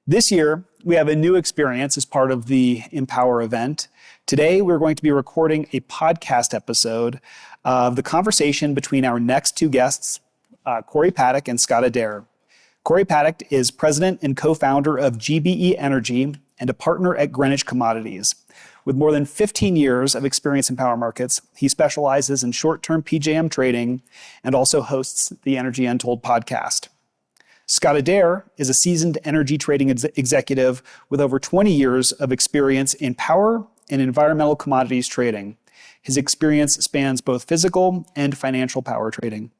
This year, we have a new experience as part of the Empower event. Today, we're going to be recording a podcast episode of the conversation between our next two guests, Corey Paddock and Scott Adair. Corey Paddock is president and co-founder of GBE Energy and a partner at Greenwich Commodities. With more than 15 years of experience in power markets, he specializes in short-term PJM trading and also hosts the Energy Untold podcast. Scott Adair is a seasoned energy trading executive with over 20 years of experience in power and environmental commodities trading. His experience spans both physical and financial power trading,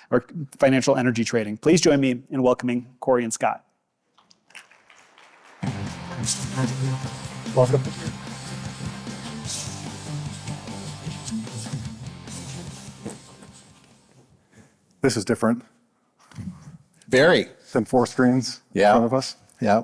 or financial energy trading. Please join me in welcoming Corey and Scott. Welcome. This is different. Very. Than four screens in front of us. Yeah.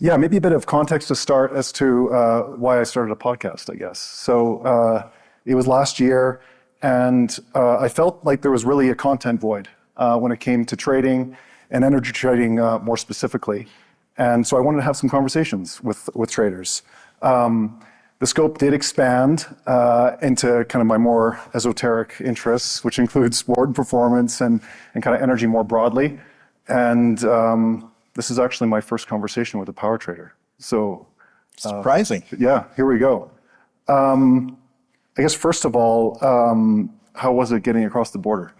Maybe a bit of context to start as to why I started a podcast, I guess. So it was last year, and I felt like there was really a content void when it came to trading and energy trading more specifically. And so I wanted to have some conversations with traders. The scope did expand into kind of my more esoteric interests, which includes sport and performance and kind of energy more broadly. And this is actually my first conversation with a power trader. So surprising. Yeah, here we go. I guess first of all, how was it getting across the border?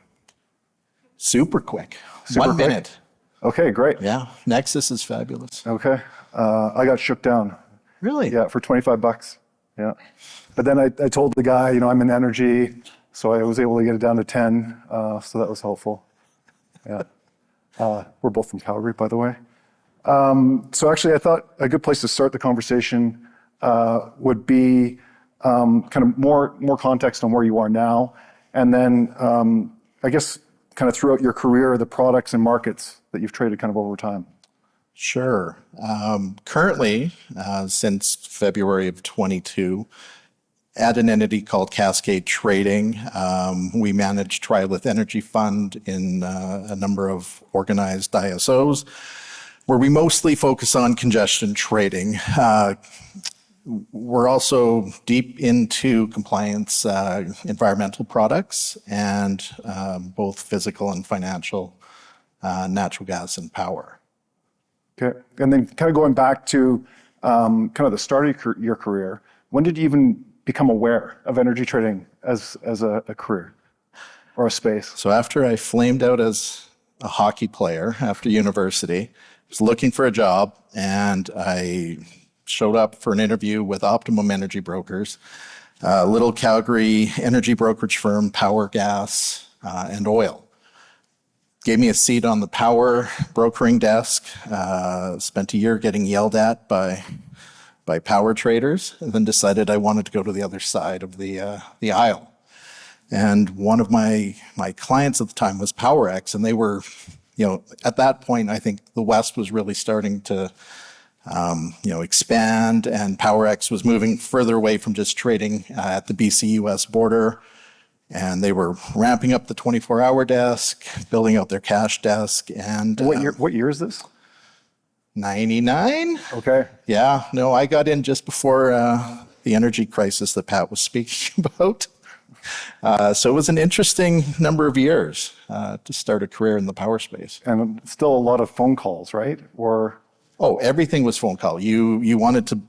Super quick. Super 1 quick? minute. Okay, great. Yeah. Nexus is fabulous. Okay. I got shook down. Really? Yeah, for $25. Yeah. But then I told the guy, I'm in energy, so I was able to get it down to 10. So that was helpful. Yeah. We're both from Calgary, by the way. So actually, I thought a good place to start the conversation would be kind of more context on where you are now. And then I guess kind of throughout your career, the products and markets that you've traded kind of over time. Sure. Currently, since February of 22, at an entity called Cascade Trading, we manage Trilith Energy Fund in a number of organized ISOs, where we mostly focus on congestion trading. We're also deep into compliance environmental products and both physical and financial natural gas and power. Okay. And then kind of going back to kind of the start of your career, when did you even become aware of energy trading as a career or a space? So after I flamed out as a hockey player after university, I was looking for a job, and I showed up for an interview with Optimum Energy Brokers, a little Calgary energy brokerage firm, power, gas, and oil. Gave me a seat on the power brokering desk, spent a year getting yelled at by power traders, and then decided I wanted to go to the other side of the aisle. And one of my clients at the time was Powerex, and they were, at that point, I think the West was really starting to, expand, and Powerex was moving further away from just trading at the BC-US border. And they were ramping up the 24-hour desk, building out their cash desk. And What year is this? 99. Okay. Yeah, no, I got in just before the energy crisis that Pat was speaking about. So it was an interesting number of years to start a career in the power space. And still a lot of phone calls, right? Oh, everything was phone call. You wanted to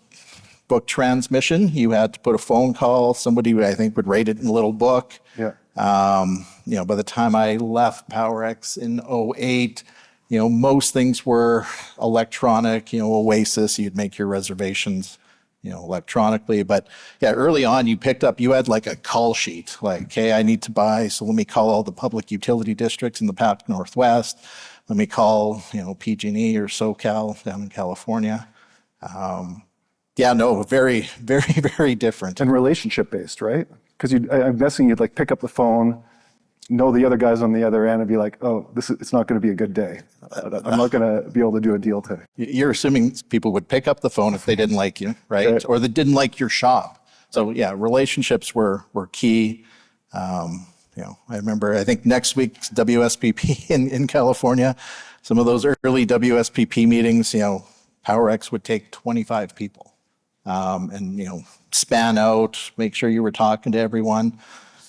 book transmission, you had to put a phone call. Somebody, I think, would write it in a little book. Yeah. By the time I left Powerex in 2008, most things were electronic. Oasis, you'd make your reservations, electronically. But yeah, early on, you had like a call sheet, like, okay, I need to buy, so let me call all the public utility districts in the Pacific Northwest. Let me call, PG&E or SoCal down in California. Very, very, very different. And relationship-based, right? Because I'm guessing you'd like pick up the phone, know the other guys on the other end, and be like, oh, it's not going to be a good day. I'm not going to be able to do a deal today. You're assuming people would pick up the phone if they didn't like you, right? Or they didn't like your shop. So yeah, relationships were key. I remember, I think next week's WSPP in California, some of those early WSPP meetings, Powerex would take 25 people, and span out, make sure you were talking to everyone,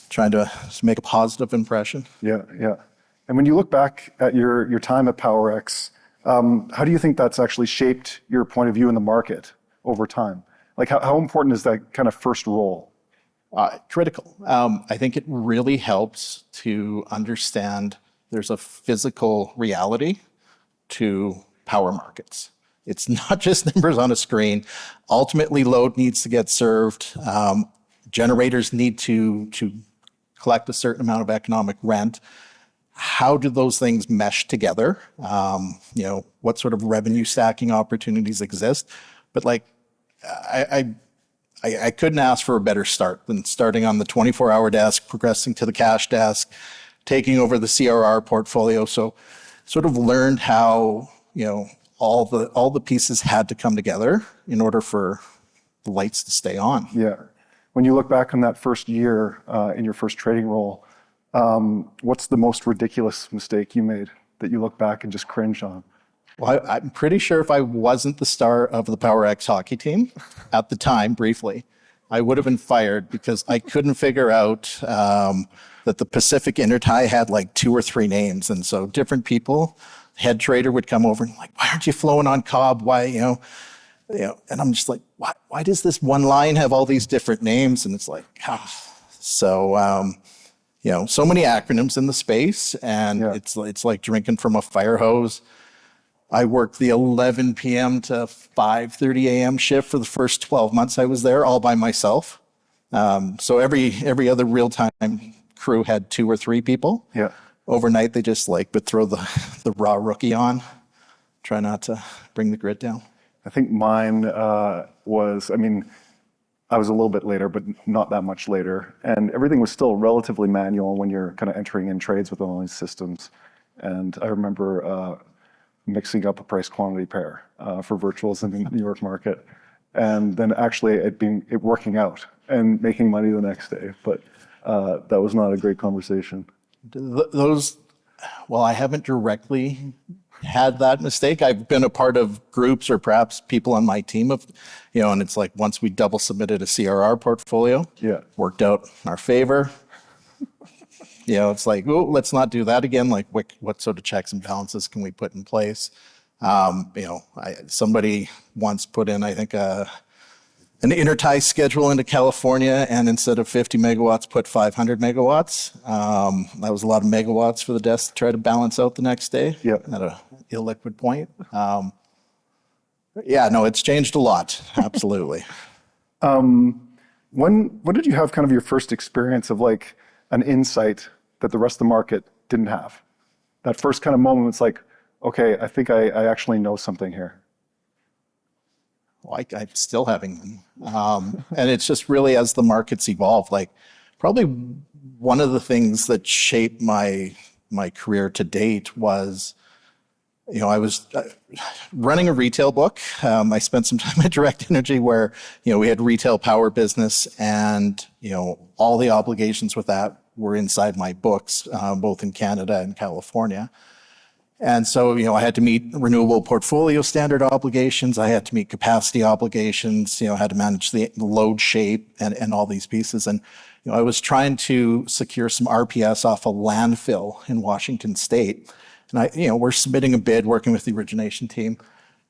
trying to make a positive impression. Yeah, yeah. And when you look back at your time at Powerex, how do you think that's actually shaped your point of view in the market over time? Like how important is that kind of first role? Critical. I think it really helps to understand there's a physical reality to power markets. It's not just numbers on a screen. Ultimately, load needs to get served. Generators need to collect a certain amount of economic rent. How do those things mesh together? What sort of revenue stacking opportunities exist? But I couldn't ask for a better start than starting on the 24-hour desk, progressing to the cash desk, taking over the CRR portfolio. So sort of learned how, all the pieces had to come together in order for the lights to stay on. Yeah. When you look back on that first year in your first trading role, what's the most ridiculous mistake you made that you look back and just cringe on? Well, I'm pretty sure if I wasn't the star of the Powerex hockey team at the time, briefly, I would have been fired because I couldn't figure out that the Pacific Intertie had like 2 or 3 names. And so different people, head trader would come over and like, why aren't you flowing on Cobb? Why, and I'm just like, why does this one line have all these different names? And it's like, so, so many acronyms in the space, and it's like drinking from a fire hose. I worked the 11 p.m. to 5:30 a.m. shift for the first 12 months I was there, all by myself. So every other real-time crew had 2 or 3 people. Yeah. Overnight, they just would throw the raw rookie on, try not to bring the grid down. I think mine I was a little bit later, but not that much later. And everything was still relatively manual when you're kind of entering in trades with all these systems. And I remember mixing up a price quantity pair for virtuals in the New York market. And then actually it working out and making money the next day. But that was not a great conversation. Well, I haven't directly had that mistake. I've been a part of groups or perhaps people on my team of, and it's like once we double submitted a CRR portfolio, worked out in our favor. It's like, oh, let's not do that again. Like what sort of checks and balances can we put in place? Somebody once put in, I think, an intertie schedule into California, and instead of 50 megawatts, put 500 megawatts. That was a lot of megawatts for the desk to try to balance out the next day at a illiquid point. It's changed a lot, absolutely. When did you have kind of your first experience of like an insight that the rest of the market didn't have? That first kind of moment, it's like, okay, I think I actually know something here. Well, I'm still having them. And it's just really as the markets evolve, probably one of the things that shaped my career to date was, I was running a retail book. I spent some time at Direct Energy where, we had retail power business and, all the obligations with that were inside my books, both in Canada and California. And so, I had to meet renewable portfolio standard obligations. I had to meet capacity obligations, I had to manage the load shape and all these pieces. And, I was trying to secure some RPS off a landfill in Washington State. And we're submitting a bid, working with the origination team.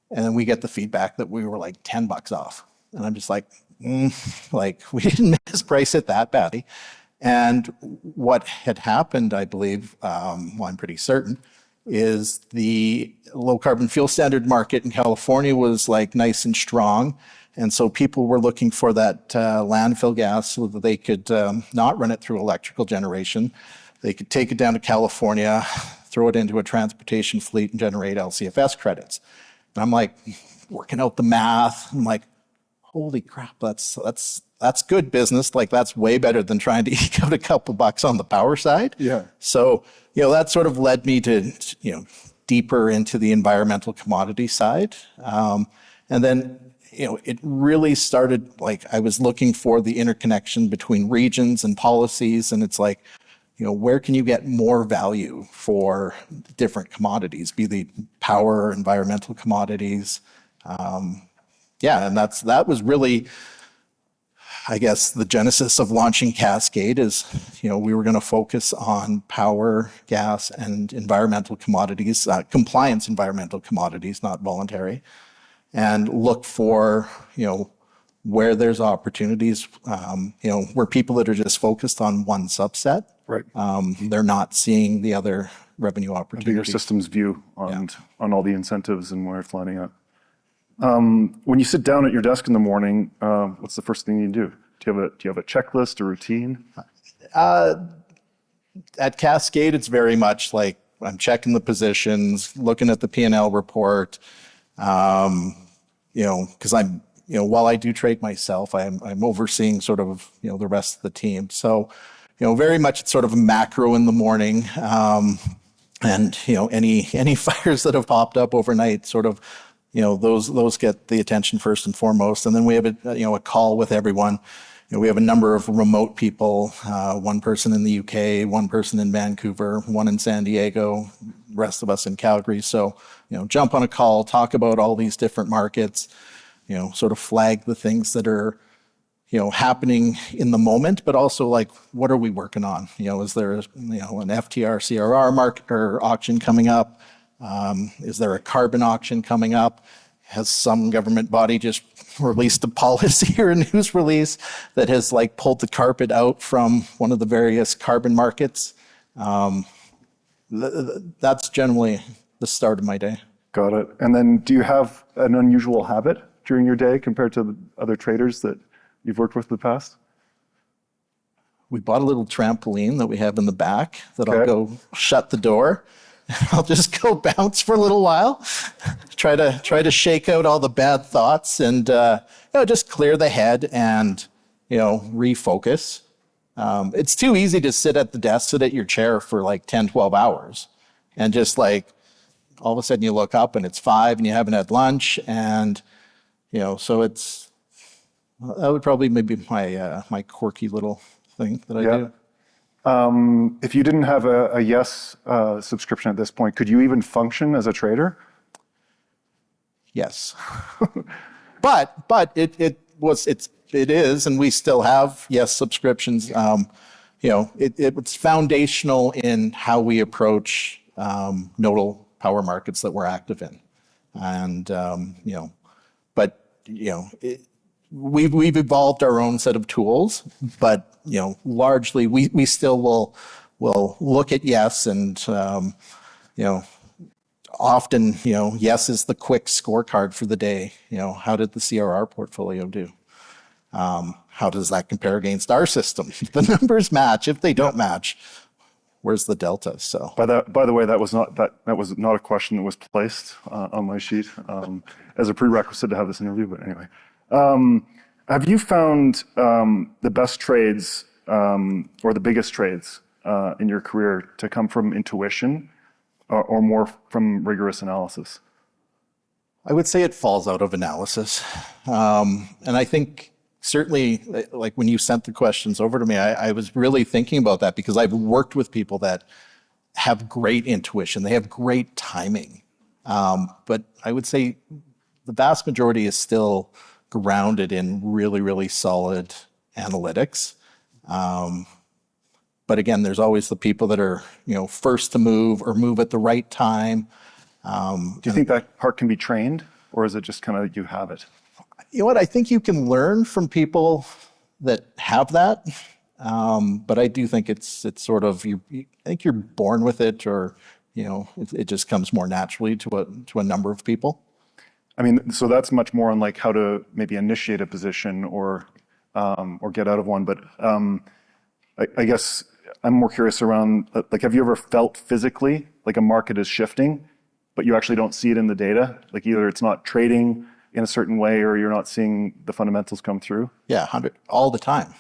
And then we get the feedback that we were like $10 off. And I'm just like, we didn't misprice it that badly. And what had happened, I believe, I'm pretty certain, is the low carbon fuel standard market in California was nice and strong. And so people were looking for that landfill gas so that they could not run it through electrical generation. They could take it down to California, throw it into a transportation fleet and generate LCFS credits. And I'm working out the math. I'm like, holy crap, that's good business. That's way better than trying to eke out a couple bucks on the power side. Yeah. So, that sort of led me to, deeper into the environmental commodity side. And then, it really started, I was looking for the interconnection between regions and policies. And it's where can you get more value for different commodities, be they power, environmental commodities. And that was really, I guess, the genesis of launching Cascade is, we were going to focus on power, gas, and environmental commodities, compliance environmental commodities, not voluntary, and look for, where there's opportunities, where people that are just focused on one subset, Right. They're not seeing the other revenue opportunities. Bigger systems view on all the incentives and where it's lining up. When you sit down at your desk in the morning, what's the first thing you do? Do you have a checklist, a routine? At Cascade, it's very much like I'm checking the positions, looking at the P&L report, because I'm, while I do trade myself, I'm overseeing sort of, the rest of the team. So, very much it's sort of a macro in the morning. And, any fires that have popped up overnight, sort of, those get the attention first and foremost. And then we have a call with everyone. We have a number of remote people, one person in the UK, one person in Vancouver, one in San Diego, rest of us in Calgary. So, jump on a call, talk about all these different markets, sort of flag the things that are, happening in the moment, but also like, what are we working on? Is there, an FTR CRR market or auction coming up? Is there a carbon auction coming up? Has some government body just released a policy or a news release that has like pulled the carpet out from one of the various carbon markets? That's generally the start of my day. Got it. And then do you have an unusual habit during your day compared to the other traders that you've worked with in the past? We bought a little trampoline that we have in the back that I'll go shut the door. I'll just go bounce for a little while, try to shake out all the bad thoughts and just clear the head and refocus. It's too easy to sit at the desk, sit at your chair for like 10, 12 hours and just like all of a sudden you look up and it's 5 and you haven't had lunch and so it's that would probably maybe my quirky little thing that I do. If you didn't have a Yes subscription at this point, could you even function as a trader? Yes, but it is, and we still have Yes subscriptions. It's foundational in how we approach nodal power markets that we're active in, and we've evolved our own set of tools, but largely we still will look at Yes and often Yes is the quick scorecard for the day. How did the CRR portfolio do? How does that compare against our system? If the numbers match. If they don't match, where's the delta? So by the way, that was not a question that was placed on my sheet as a prerequisite to have this interview. But anyway. Have you found the best trades or the biggest trades in your career to come from intuition or more from rigorous analysis? I would say it falls out of analysis. And I think certainly, like when you sent the questions over to me, I was really thinking about that because I've worked with people that have great intuition. They have great timing. But I would say the vast majority is still grounded in really, really solid analytics. But again, there's always the people that are, first to move or move at the right time. Do you think that part can be trained, or is it just kind of you have it? You know what? I think you can learn from people that have that. But I do think it's sort of, I think you're born with it, or, it just comes more naturally to a number of people. I mean, so that's much more on like how to maybe initiate a position or get out of one. But I guess I'm more curious around, like, have you ever felt physically like a market is shifting, but you actually don't see it in the data? Like either it's not trading in a certain way or you're not seeing the fundamentals come through? Yeah, all the time.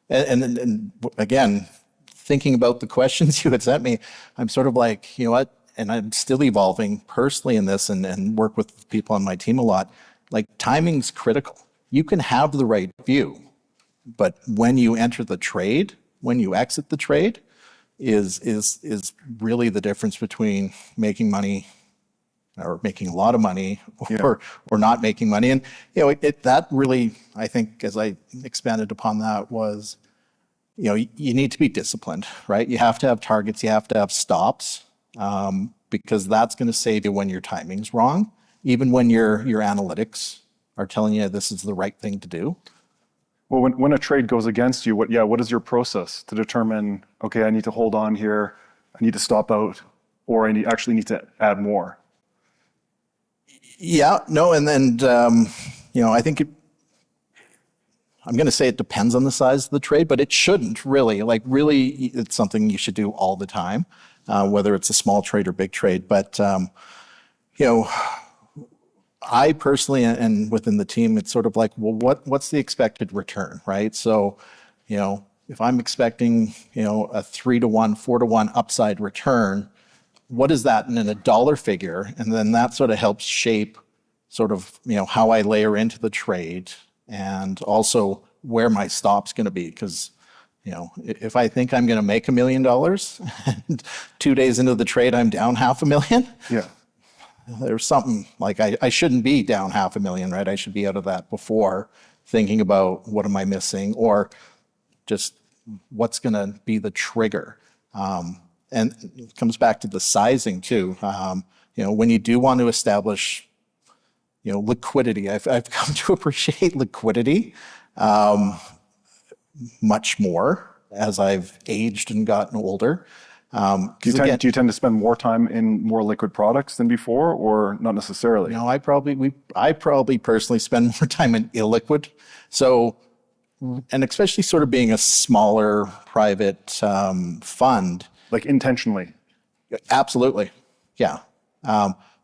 And again, thinking about the questions you had sent me, I'm sort of like, you know what? And I'm still evolving personally in this and work with people on my team a lot. Like timing's critical. You can have the right view, but when you enter the trade, when you exit the trade, is really the difference between making money or making a lot of money or not making money. And that really, I think, as I expanded upon that, was you need to be disciplined, right? You have to have targets, you have to have stops, because that's going to save you when your timing's wrong, even when your analytics are telling you this is the right thing to do. Well, when a trade goes against you, what is your process to determine, okay, I need to hold on here, I need to stop out, or I actually need to add more? Yeah, no, and I think I'm going to say it depends on the size of the trade, but it shouldn't really. Like, really, it's something you should do all the time, whether it's a small trade or big trade. But I personally, and within the team, it's sort of like, well, what's the expected return, right? So, if I'm expecting, a 3-to-1, 4-to-1 upside return, what is that in a dollar figure? And then that sort of helps shape sort of, how I layer into the trade, and also where my stop's going to be. Because, if I think I'm going to make $1 million and 2 days into the trade, I'm down $500,000. Yeah. There's something like I shouldn't be down $500,000, right? I should be out of that before thinking about what am I missing, or just what's going to be the trigger. And it comes back to the sizing too. When you do want to establish, liquidity, I've come to appreciate liquidity much more as I've aged and gotten older. Do you tend to spend more time in more liquid products than before, or not necessarily? No, I probably personally spend more time in illiquid. So, and especially sort of being a smaller private fund. Like intentionally? Absolutely, yeah.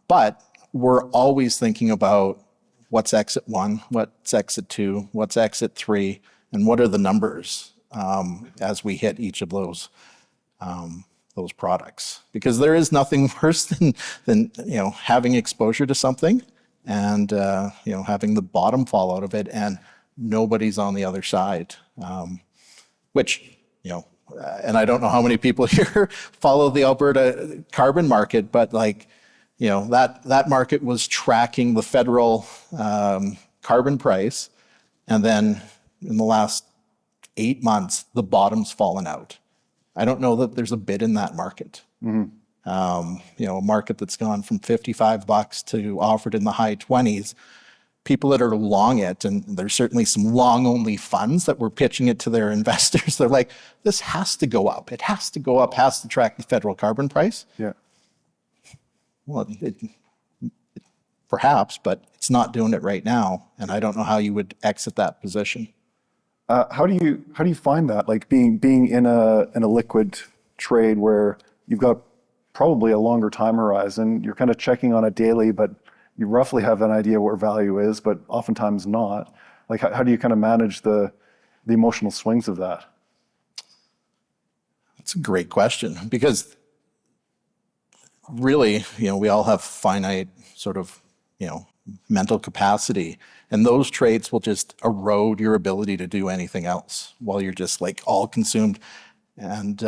But we're always thinking about what's exit 1, what's exit 2, what's exit 3, and what are the numbers as we hit each of those products, because there is nothing worse than having exposure to something and having the bottom fall out of it and nobody's on the other side, which and I don't know how many people here follow the Alberta carbon market, but that market was tracking the federal carbon price, and then in the last 8 months the bottom's fallen out. I don't know that there's a bid in that market. Mm-hmm. A market that's gone from $55 to offered in the high 20s. People that are long it, and there's certainly some long-only funds that were pitching it to their investors. They're like, this has to go up. It has to go up, has to track the federal carbon price. Yeah. Well, perhaps, but it's not doing it right now. And I don't know how you would exit that position. How do you find that? Like being in a liquid trade where you've got probably a longer time horizon, you're kind of checking on it daily, but you roughly have an idea where value is, but oftentimes not. Like how do you kind of manage the emotional swings of that? That's a great question, because really, we all have finite sort of, mental capacity, and those trades will just erode your ability to do anything else while you're just like all consumed. And,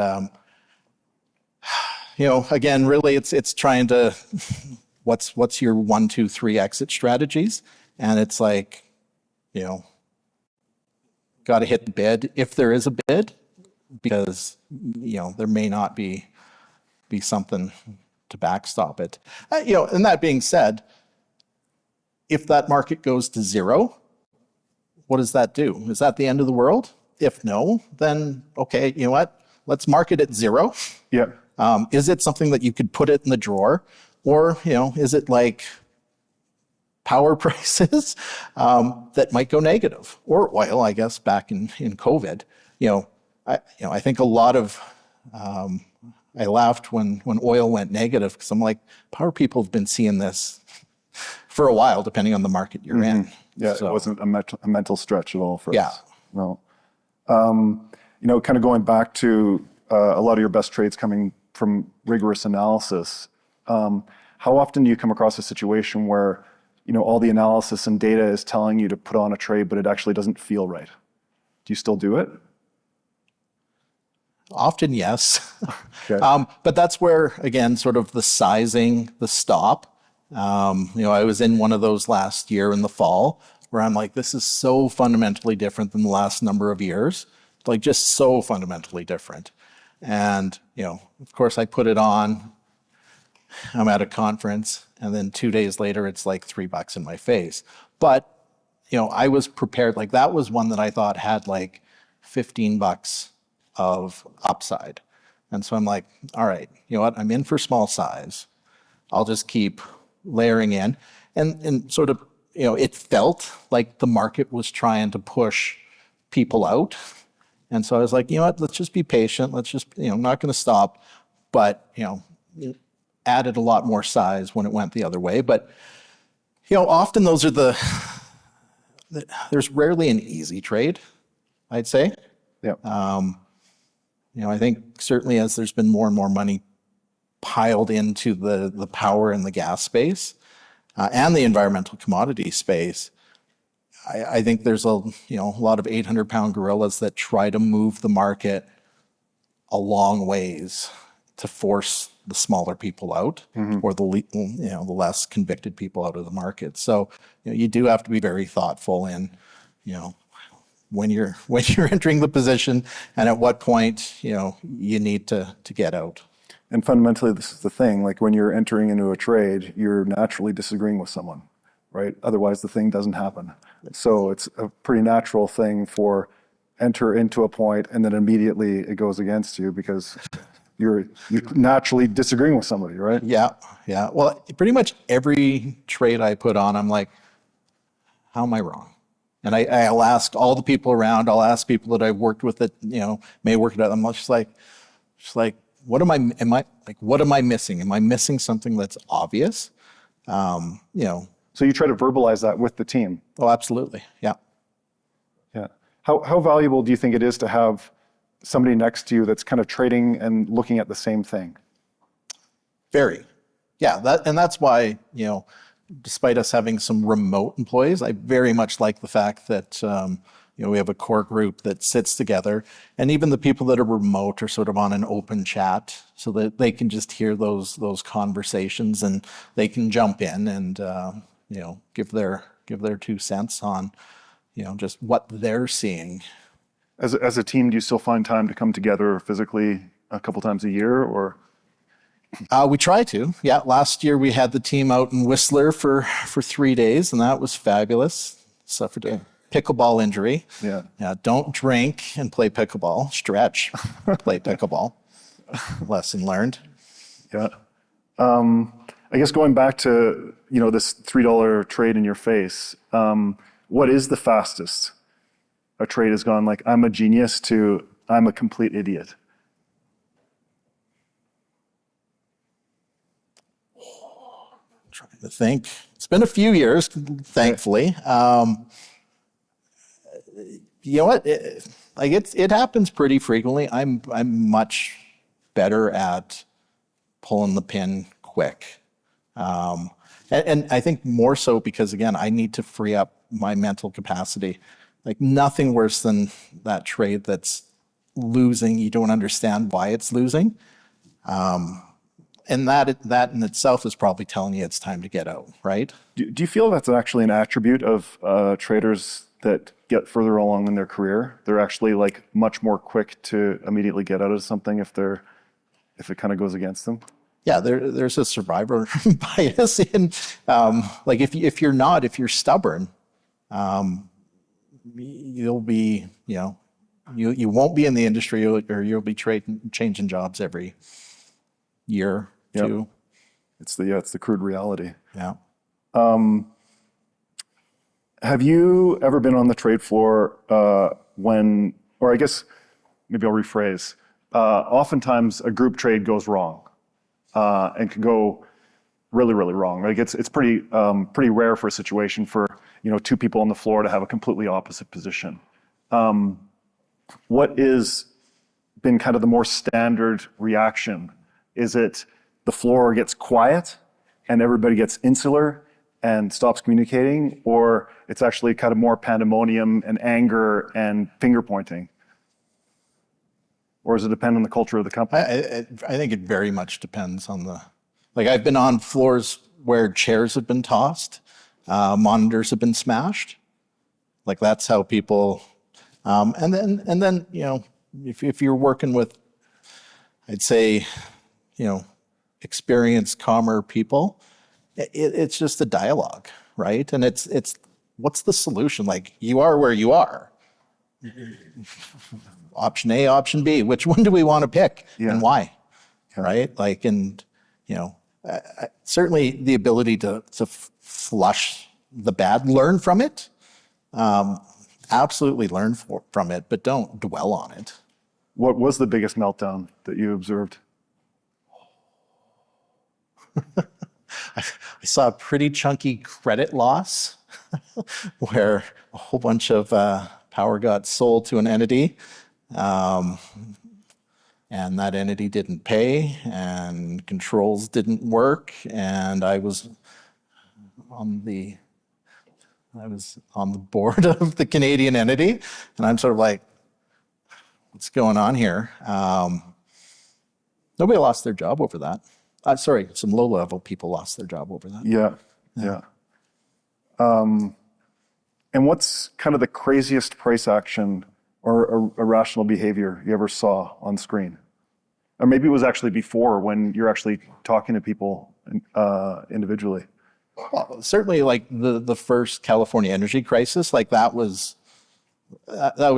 again, really it's trying to, what's your 1, 2, 3 exit strategies? And it's like, got to hit the bid if there is a bid, because, there may not be something to backstop it. And that being said, if that market goes to zero, what does that do? Is that the end of the world? If no, then okay, you know what? Let's mark it at zero. Yeah. Is it something that you could put it in the drawer? Or, is it like power prices that might go negative? Or oil, I guess, back in COVID. I think a lot of, I laughed when oil went negative, because I'm like, power people have been seeing this for a while, depending on the market you're in. Yeah, so, it wasn't a mental stretch at all for us. No. Kind of going back to a lot of your best trades coming from rigorous analysis, how often do you come across a situation where, all the analysis and data is telling you to put on a trade, but it actually doesn't feel right? Do you still do it? Often, yes. Okay. But that's where, again, sort of the sizing, the stop. I was in one of those last year in the fall where I'm like, this is so fundamentally different than the last number of years, like just so fundamentally different. And, of course, I put it on. I'm at a conference, and then 2 days later, it's like $3 in my face. But, I was prepared. Like that was one that I thought had like $15 of upside. And so I'm like, all right, you know what? I'm in for small size. I'll just keep layering in. And sort of, it felt like the market was trying to push people out. And so I was like, you know what? Let's just be patient. Let's just, not going to stop. But, added a lot more size when it went the other way. But, often those are there's rarely an easy trade, I'd say. Yeah. I think certainly as there's been more and more money piled into the power and the gas space and the environmental commodity space, I think there's a lot of 800-pound gorillas that try to move the market a long ways to force the smaller people out or the less convicted people out of the market. So you do have to be very thoughtful in when you're entering the position and at what point you need to get out. And fundamentally, this is the thing, like when you're entering into a trade, you're naturally disagreeing with someone, right? Otherwise the thing doesn't happen. So it's a pretty natural thing for enter into a point and then immediately it goes against you because you're naturally disagreeing with somebody, right? Yeah. Well, pretty much every trade I put on, I'm like, how am I wrong? And I'll ask all the people around. I'll ask people that I've worked with that may work it out. I'm just like, what am I missing? Am I missing something that's obvious? So you try to verbalize that with the team. Oh, absolutely. Yeah. Yeah. How valuable do you think it is to have somebody next to you that's kind of trading and looking at the same thing? Very. Yeah. That's why, despite us having some remote employees, I very much like the fact that, we have a core group that sits together, and even the people that are remote are sort of on an open chat so that they can just hear those conversations and they can jump in and, give their 2 cents on, just what they're seeing. As a team, do you still find time to come together physically a couple times a year, or? We try to. Yeah, last year we had the team out in Whistler for 3 days, and that was fabulous. Suffered a pickleball injury. Yeah. Don't drink and play pickleball. Stretch, play pickleball. Lesson learned. Yeah. I guess going back to this $3 trade in your face, what is the fastest a trade has gone like I'm a genius to I'm a complete idiot? Trying to think. It's been a few years, thankfully. You know what? It happens pretty frequently. I'm much better at pulling the pin quick. And I think more so because, again, I need to free up my mental capacity. Like nothing worse than that trade that's losing. You don't understand why it's losing. And that in itself is probably telling you it's time to get out, right? Do you feel that's actually an attribute of traders that get further along in their career? They're actually like much more quick to immediately get out of something if it kind of goes against them? Yeah, there's a survivor bias in like if you're stubborn, you'll be you won't be in the industry or you'll be changing jobs every year. Yep. Too. It's the crude reality. Yeah. Have you ever been on the trade floor or I guess maybe I'll rephrase. Oftentimes a group trade goes wrong and can go really, really wrong. Like it's pretty rare for a situation for 2 people on the floor to have a completely opposite position. What is been kind of the more standard reaction? Is it the floor gets quiet and everybody gets insular and stops communicating, or it's actually kind of more pandemonium and anger and finger pointing? or does it depend on the culture of the company? I think it very much depends on the, like I've been on floors where chairs have been tossed, monitors have been smashed. Like that's how people, and then, you know, if you're working with, I'd say, you know, experienced, calmer people, it's just a dialogue, right? And it's what's the solution? Like you are where you are. Option A, option B, which one do we want to pick and why? Right? Like, and, you know, certainly the ability to flush the bad, learn from it, absolutely learn from it, but don't dwell on it. What was the biggest meltdown that you observed? I saw a pretty chunky credit loss where a whole bunch of power got sold to an entity. And that entity didn't pay and controls didn't work. And I was on the board of the Canadian entity. And I'm sort of like, what's going on here? Nobody lost their job over that. Sorry, some low-level people lost their job over that. Yeah. And what's kind of the craziest price action or irrational behavior you ever saw on screen? Or maybe it was actually before when you're actually talking to people individually. Well, certainly like the first California energy crisis, like that was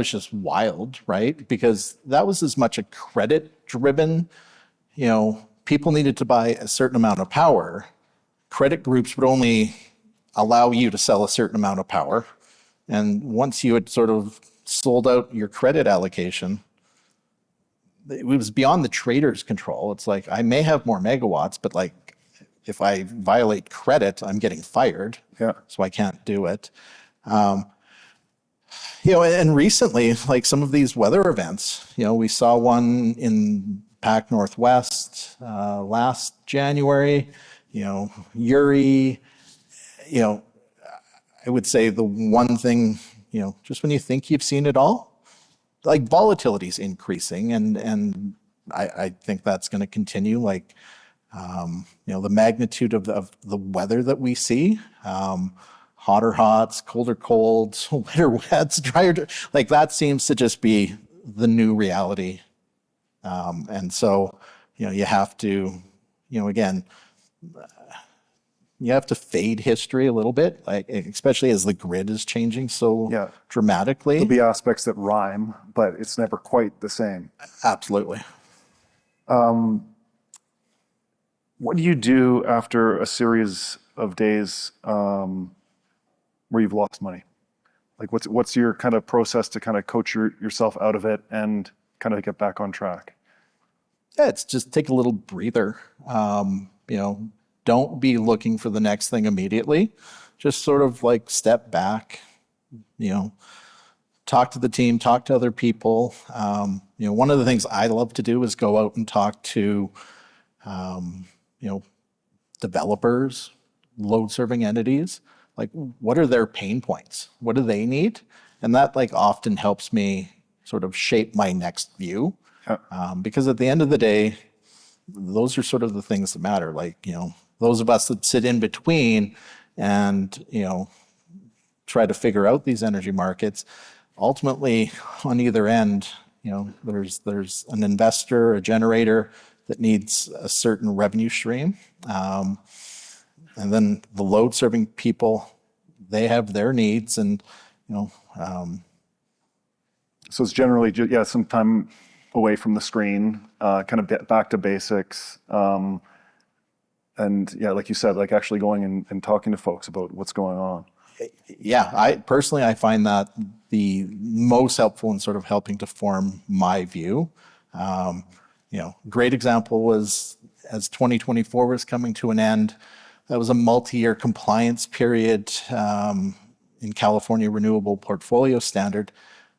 just wild, right? Because that was as much a credit-driven, you know, people needed to buy a certain amount of power. Credit groups would only allow you to sell a certain amount of power. And once you had sort of sold out your credit allocation, it was beyond the trader's control. It's like, I may have more megawatts, but like, if I violate credit, I'm getting fired. Yeah. So I can't do it. You know, and recently, like some of these weather events, you know, we saw one in Pac Northwest last January, you know, Uri, you know, I would say the one thing, you know, just when you think you've seen it all, like volatility is increasing, and I think that's going to continue. Like, you know, the magnitude of the weather that we see, hotter hots, colder colds, wetter wets, drier, like that seems to just be the new reality. And so, you know, you have to, you know, again, you have to fade history a little bit, like especially as the grid is changing so dramatically. There'll be aspects that rhyme, but it's never quite the same. Absolutely. What do you do after a series of days where you've lost money? Like what's your kind of process to kind of coach yourself out of it and kind of get back on track? Yeah, it's just take a little breather. You know, don't be looking for the next thing immediately. Just sort of like step back, you know, talk to the team, talk to other people. You know, one of the things I love to do is go out and talk to, you know, developers, load serving entities. Like, what are their pain points? What do they need? And that like often helps me sort of shape my next view. Because at the end of the day, those are sort of the things that matter. Like, you know, those of us that sit in between and, you know, try to figure out these energy markets, ultimately on either end, you know, there's an investor, a generator that needs a certain revenue stream. And then the load serving people, they have their needs, and, you know. So it's generally just, some time away from the screen, kind of back to basics. And yeah, like you said, like actually going and talking to folks about what's going on. Yeah, I personally find that the most helpful in sort of helping to form my view. You know, great example was as 2024 was coming to an end, that was a multi-year compliance period in California Renewable Portfolio Standard.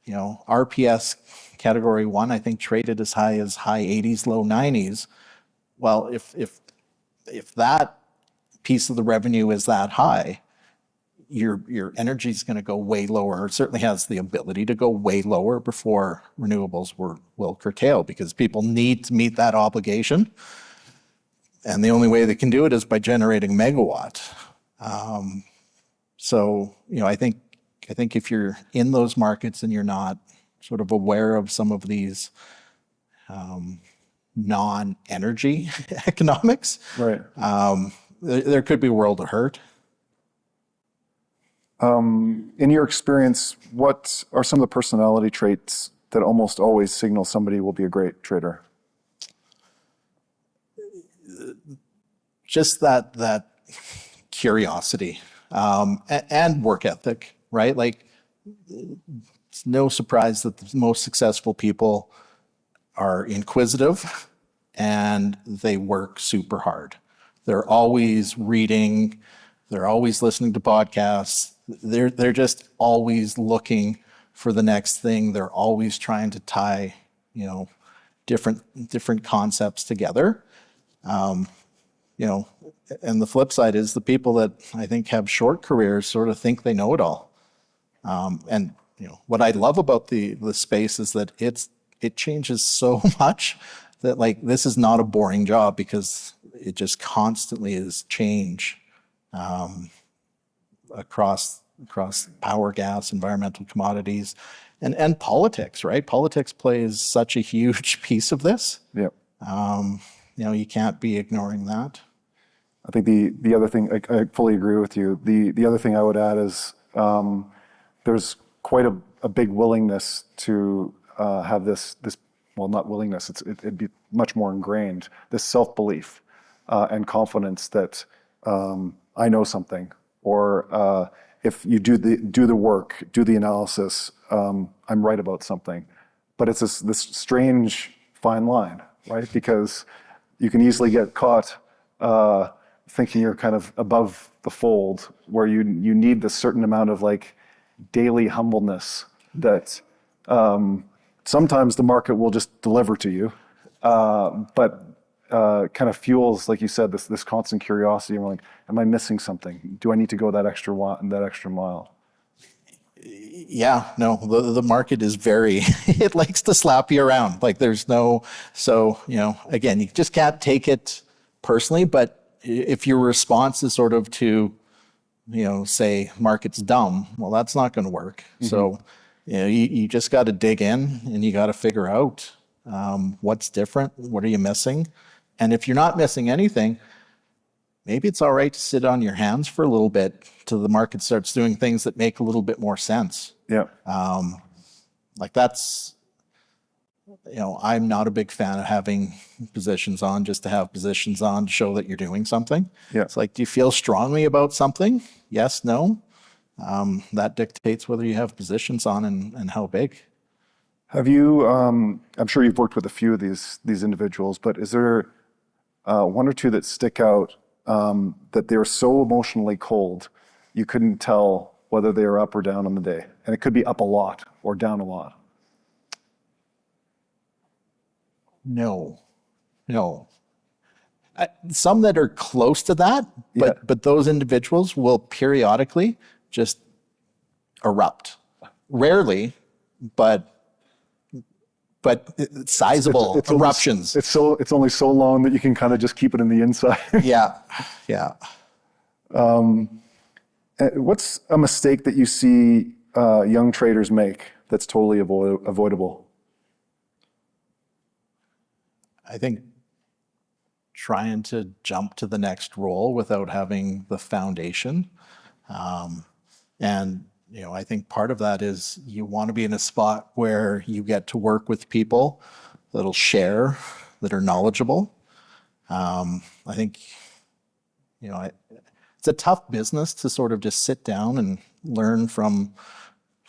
You know, RPS Category 1, I think, traded as high 80s, low 90s. Well, if that piece of the revenue is that high, your energy is going to go way lower. It certainly has the ability to go way lower before renewables will curtail, because people need to meet that obligation. And the only way they can do it is by generating megawatt. So, I think if you're in those markets and you're not sort of aware of some of these non-energy economics, Right. There could be a world of hurt. In your experience, what are some of the personality traits that almost always signal somebody will be a great trader? Just that curiosity and work ethic, right? Like, it's no surprise that the most successful people are inquisitive and they work super hard. They're always reading, they're always listening to podcasts, they're just always looking for the next thing. They're always trying to tie, different concepts together. And the flip side is the people that I think have short careers sort of think they know it all. And what I love about the space is that it changes so much that, like, this is not a boring job, because it just constantly is change across power, gas, environmental commodities, and politics, right? Politics plays such a huge piece of this. Yep. You can't be ignoring that. I think the other thing, I fully agree with you. The other thing I would add is there's quite a big willingness to have this, well, not willingness, it'd be much more ingrained, this self-belief and confidence that I know something, or if you do the work, do the analysis, I'm right about something. But it's this strange fine line, right? Because you can easily get caught thinking you're kind of above the fold, where you need this certain amount of like daily humbleness that sometimes the market will just deliver to you, but kind of fuels, like you said, this constant curiosity. And we're like, am I missing something? Do I need to go that extra mile? Yeah, no, the market is it likes to slap you around. Like, again, you just can't take it personally. But if your response is sort of to, say market's dumb, well, that's not going to work. Mm-hmm. So, you just got to dig in and you got to figure out what's different, what are you missing? And if you're not missing anything, maybe it's all right to sit on your hands for a little bit till the market starts doing things that make a little bit more sense. Yeah. Like, that's, I'm not a big fan of having positions on just to have positions on to show that you're doing something. Yeah. It's like, do you feel strongly about something? Yes, no. That dictates whether you have positions on and how big. Have you, I'm sure you've worked with a few of these individuals, but is there one or two that stick out that they're so emotionally cold, you couldn't tell whether they were up or down on the day? And it could be up a lot or down a lot. No. Some that are close to that, but those individuals will periodically just erupt. Rarely, but sizable eruptions. It's only so long that you can kind of just keep it in the inside. Yeah. What's a mistake that you see young traders make that's totally avoidable? I think trying to jump to the next role without having the foundation. And I think part of that is you want to be in a spot where you get to work with people that'll share, that are knowledgeable. I think, it's a tough business to sort of just sit down and learn from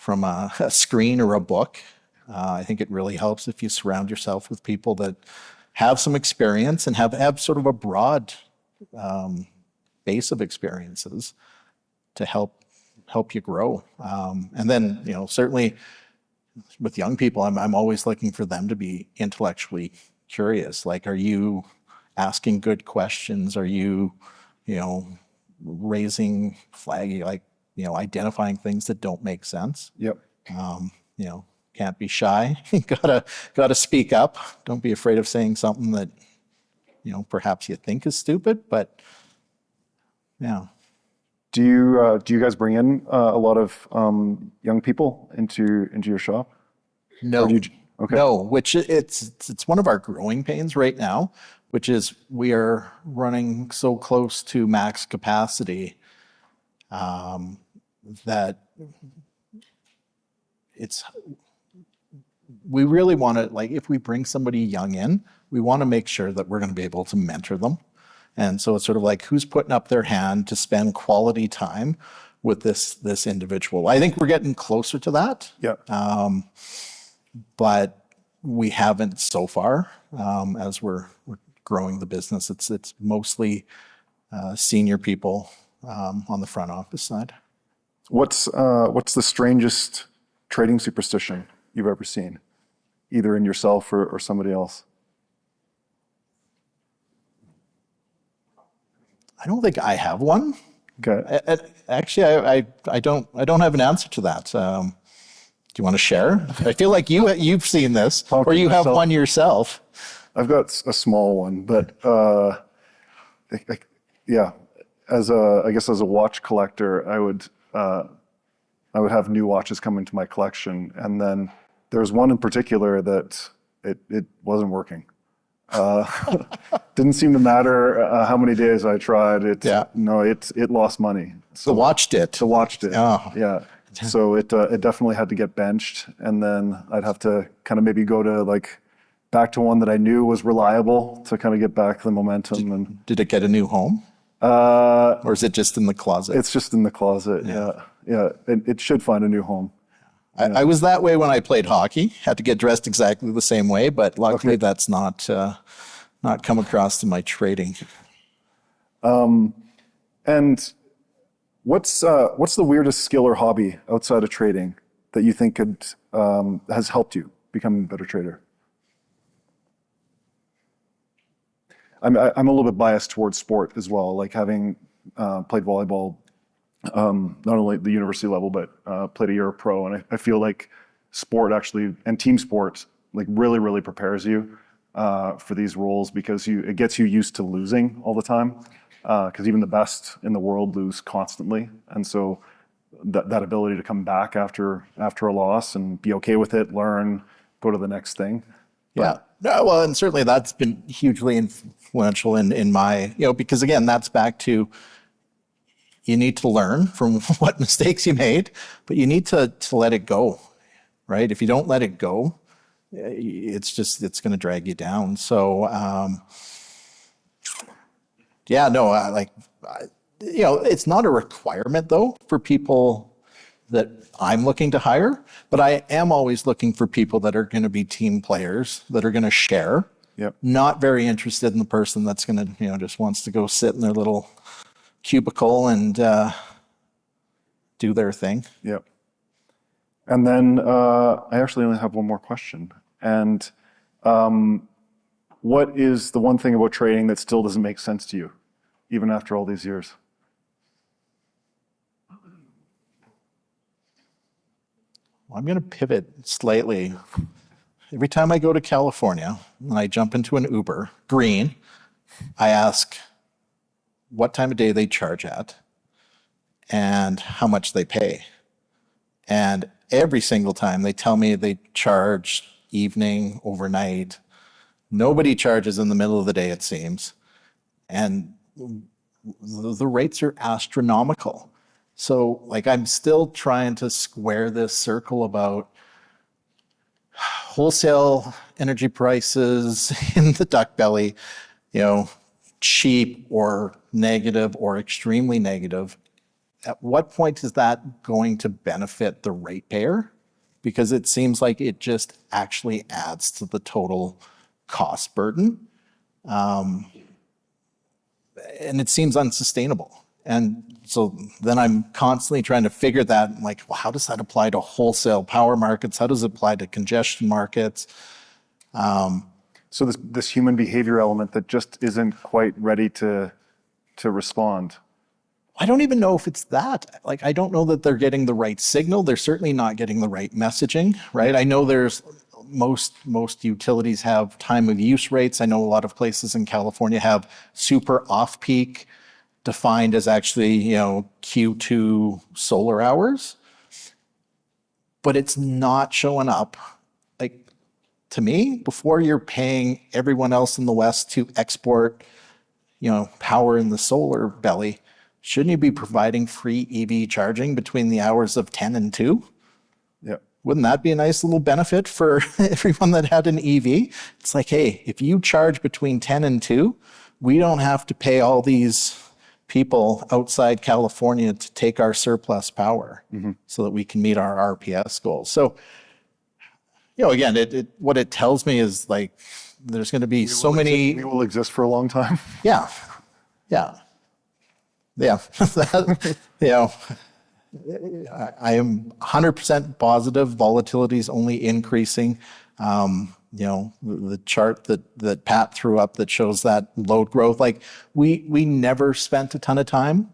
a screen or a book. I think it really helps if you surround yourself with people that have some experience and have sort of a broad base of experiences to help you grow. And then, certainly with young people, I'm always looking for them to be intellectually curious. Like, are you asking good questions? Are you, raising flaggy? Like, identifying things that don't make sense. Yep. Can't be shy. gotta speak up. Don't be afraid of saying something that, perhaps you think is stupid, but yeah. Do you guys bring in a lot of young people into your shop? No. Okay. No, which it's one of our growing pains right now, which is we are running so close to max capacity that we really want to, like, if we bring somebody young in, we want to make sure that we're going to be able to mentor them. And so it's sort of like, who's putting up their hand to spend quality time with this individual? I think we're getting closer to that. Yeah. But we haven't so far. As we're growing the business, it's mostly senior people on the front office side. What's the strangest trading superstition you've ever seen, either in yourself or somebody else? I don't think I have one. Okay. Actually, I don't have an answer to that. Do you want to share? I feel like you've seen this, or you have one yourself. I've got a small one, but yeah. As a watch collector, I would have new watches come into my collection, and then there's one in particular that it wasn't working. Didn't seem to matter how many days I tried. It lost money. So the watch did. The watch did. Oh. Yeah. So it definitely had to get benched, and then I'd have to kind of maybe go to back to one that I knew was reliable to kind of get back the momentum. Did it get a new home? Or is it just in the closet? It's just in the closet. Yeah. It should find a new home. I was that way when I played hockey. Had to get dressed exactly the same way, but luckily that's not come across in my trading. And what's the weirdest skill or hobby outside of trading that you think has helped you become a better trader? I'm a little bit biased towards sport as well, like having played volleyball, not only at the university level, but played a year of pro. And I feel like sport actually, and team sport, really, really prepares you for these roles, because it gets you used to losing all the time. Because even the best in the world lose constantly. And so that ability to come back after a loss and be okay with it, learn, go to the next thing. Yeah. No, well, and certainly that's been hugely influential in my, because again, that's back to, you need to learn from what mistakes you made, but you need to let it go, right? If you don't let it go, it's going to drag you down. So, it's not a requirement though for people that I'm looking to hire, but I am always looking for people that are going to be team players, that are going to share. Yep. Not very interested in the person that's going to, just wants to go sit in their little cubicle and do their thing. Yep. And then I actually only have one more question. And what is the one thing about trading that still doesn't make sense to you, even after all these years? Well, I'm going to pivot slightly. Every time I go to California and I jump into an Uber, green, I ask what time of day they charge at and how much they pay. And every single time they tell me they charge evening, overnight. Nobody charges in the middle of the day, it seems. And the rates are astronomical. So I'm still trying to square this circle about wholesale energy prices in the duck belly, cheap or negative or extremely negative. At what point is that going to benefit the ratepayer? Because it seems like it just actually adds to the total cost burden. And it seems unsustainable. And so then I'm constantly trying to figure that, well, how does that apply to wholesale power markets? How does it apply to congestion markets? So this human behavior element that just isn't quite ready to respond. I don't even know if it's that. Like, I don't know that they're getting the right signal. They're certainly not getting the right messaging, right? I know there's most utilities have time of use rates. I know a lot of places in California have super off-peak defined as actually, Q2 solar hours. But it's not showing up. Like, to me, before you're paying everyone else in the West to export, power in the solar belly, shouldn't you be providing free EV charging between the hours of 10 and 2? Yeah. Wouldn't that be a nice little benefit for everyone that had an EV? It's like, hey, if you charge between 10 and 2, we don't have to pay all these people outside California to take our surplus power so that we can meet our RPS goals. So, again, what it tells me is like there's going to be so many. We will exist for a long time. Yeah. I am 100% positive volatility is only increasing. The chart that Pat threw up that shows that load growth, like we never spent a ton of time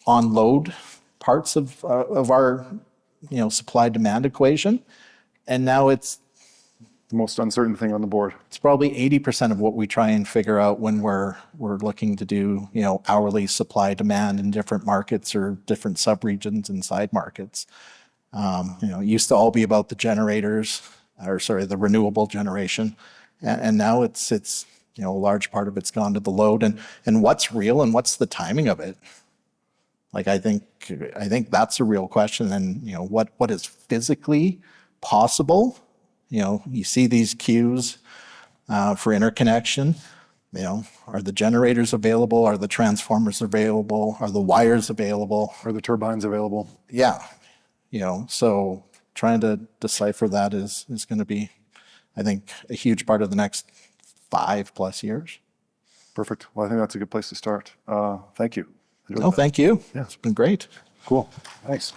on load parts of our supply demand equation, and now it's The most uncertain thing on the board. it's probably 80% of what we try and figure out when we're looking to do hourly supply demand in different markets or different subregions inside markets. It used to all be about the generators, the renewable generation, and now it's a large part of it's gone to the load and what's real and what's the timing of it. Like I think that's a real question, and what is physically possible. You see these queues for interconnection. Are the generators available? Are the transformers available? Are the wires available? Are the turbines available? Yeah. So trying to decipher that is going to be, I think, a huge part of the next 5+ years. Perfect. Well, I think that's a good place to start. Thank you. No, thank you. Yeah. It's been great. Cool. Thanks.